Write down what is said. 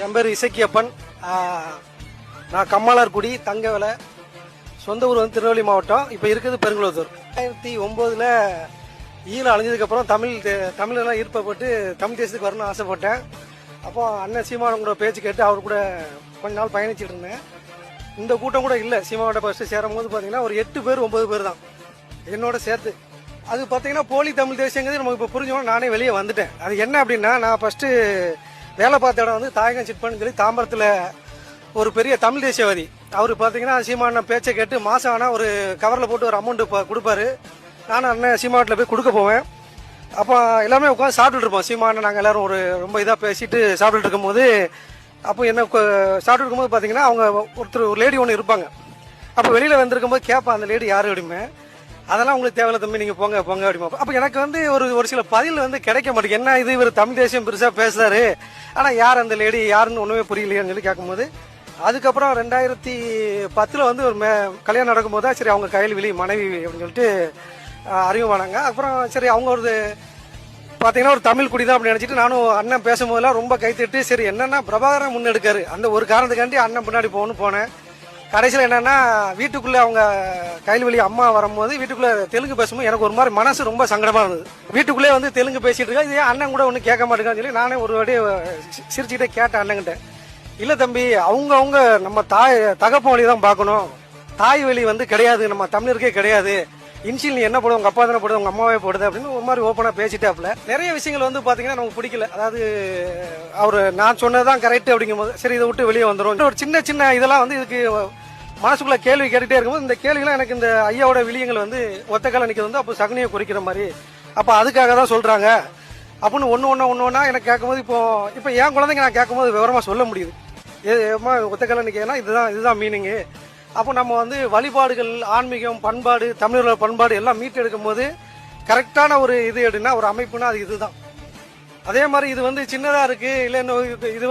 என் பேர் இசக்கியப்பன். நான் கம்மாளார்குடி தங்கவேலை. சொந்த ஊர் வந்து திருநெல்வேலி மாவட்டம். இப்போ இருக்குது பெருங்குளத்தூர். 2009 ஈழ அழிஞ்சதுக்கப்புறம் தமிழெல்லாம் ஈர்ப்பப்பட்டு தமிழ் தேசத்துக்கு வரணும்னு ஆசைப்பட்டேன். அப்போ அண்ணன் சீமானோட பேச்சு கேட்டு அவர் கூட கொஞ்ச நாள் பயணிச்சுட்டு இருந்தேன். இந்த கூட்டம் கூட இல்லை. சீமானோட ஃபர்ஸ்ட் சேரும் போது பார்த்தீங்கன்னா ஒரு 8 பேர் 9 பேர் தான் என்னோட சேர்த்து. அது பார்த்தீங்கன்னா போலி தமிழ் தேசியங்கிறது நமக்கு இப்போ புரிஞ்சோம். நானே வெளியே வந்துட்டேன். அது என்ன அப்படின்னா, நான் ஃபர்ஸ்ட் வேலை பார்த்த இடம் வந்து தாயகம் சிட்பன்னு சொல்லி தாம்பரத்தில் ஒரு பெரிய தமிழ் தேசியவாதி. அவர் பார்த்தீங்கன்னா சீமான பேச்சை கேட்டு மாதம் ஆனால் ஒரு கவரில் போட்டு ஒரு அமௌண்ட் கொடுப்பாரு. நானும் அண்ணன் சீமாவட்டில் போய் கொடுக்க போவேன். அப்போ எல்லாமே உட்காந்து சாப்பிட்டுட்டு இருப்போம். சீமான நாங்கள் எல்லாரும் ஒரு ரொம்ப இதாக பேசிட்டு சாப்பிட்டுட்டு இருக்கும்போது, அப்போ என்ன சாப்பிட்டு இருக்கும்போது பார்த்தீங்கன்னா அவங்க ஒரு லேடி ஒன்று இருப்பாங்க. அப்போ வெளியில் வந்திருக்கும்போது கேட்பேன், அந்த லேடி யார் அப்படிமே. அதெல்லாம் உங்களுக்கு தேவையில்ல தம்பி, நீங்கள் போங்க போங்க அப்படிமா. அப்போ எனக்கு வந்து ஒரு சில பதில் வந்து கிடைக்க மாட்டேங்குது. என்ன இது, இவர் தமிழ் தேசியம் பெருசாக பேசுறாரு, ஆனால் யார் அந்த லேடி யாருன்னு ஒன்றுமே புரியலையான்னு சொல்லி கேட்கும்போது, அதுக்கப்புறம் 2010 வந்து ஒரு கல்யாணம் நடக்கும்போது தான் சரி அவங்க கையில் மனைவி அப்படின்னு சொல்லிட்டு அறிமுகமானாங்க. அப்புறம் சரி அவங்க ஒரு பார்த்தீங்கன்னா ஒரு தமிழ் குடி தான் அப்படின்னு நினச்சிட்டு நானும் அண்ணன் பேசும்போதெல்லாம் ரொம்ப கைத்தட்டு, சரி என்னன்னா பிரபாகரன் முன்னெடுக்காரு அந்த ஒரு காரணத்துக்காண்டி அண்ணன் பின்னாடி போனேன். கடைசியில் என்னன்னா, வீட்டுக்குள்ளே அவங்க கைல்வெளி அம்மா வரும்போது வீட்டுக்குள்ளே தெலுங்கு பேசும்போது எனக்கு ஒரு மாதிரி மனசு ரொம்ப சங்கடமாக இருந்தது. வீட்டுக்குள்ளே வந்து தெலுங்கு பேசிட்டு இருக்கா, இது அண்ணன் கூட ஒன்றும் கேட்க மாட்டேங்கான்னு சொல்லி நானே ஒரு வாட்டி சிரிச்சுக்கிட்டே கேட்டேன் அண்ணன்கிட்ட. இல்லை தம்பி, அவங்க நம்ம தகப்ப வழி தான் பார்க்கணும், தாய் வழி வந்து கிடையாது, நம்ம தமிழருக்கே கிடையாது. இன்ஷியல் நீ என்ன போடுவோம், உங்க அப்பா தானே போடுது, உங்க அம்மாவே போடுது அப்படின்னு ஒரு மாதிரி ஓப்பனாக பேசிட்டாப்புல. நிறைய விஷயங்கள் வந்து பார்த்தீங்கன்னா நமக்கு பிடிக்கல. அதாவது அவர் நான் சொன்னதான் கரெக்ட் அப்படிங்கும்போது சரி இதை விட்டு வெளியே வந்துடும். ஒரு சின்ன சின்ன இதெல்லாம் வந்து இதுக்கு மனசுக்குள்ள கேள்வி கேட்டுகிட்டே இருக்கும்போது, இந்த கேள்விலாம் எனக்கு இந்த ஐயாவோட விளியங்கள் வந்து ஒத்த கால நிற்கிறது வந்து அப்போ சகுனியை குறிக்கிற மாதிரி, அப்போ அதுக்காக தான் சொல்கிறாங்க அப்படின்னு ஒன்று எனக்கு கேட்கும்போது, இப்போ என் குழந்தைங்க நான் கேட்கும்போது விவரமாக சொல்ல முடியுது. ஒத்த கால நிற்கிறேன்னா இதுதான் மீனிங்கு. அப்போ நம்ம வந்து வழிபாடுகள், ஆன்மீகம், பண்பாடு, தமிழர்களோட பண்பாடு எல்லாம் மீட்டெடுக்கும் போது கரெக்டான ஒரு இது எடுன்னா ஒரு அமைப்புனா அது இதுதான். அதே மாதிரி இது வந்து சின்னதாக இருக்குது இல்லை இது வந்து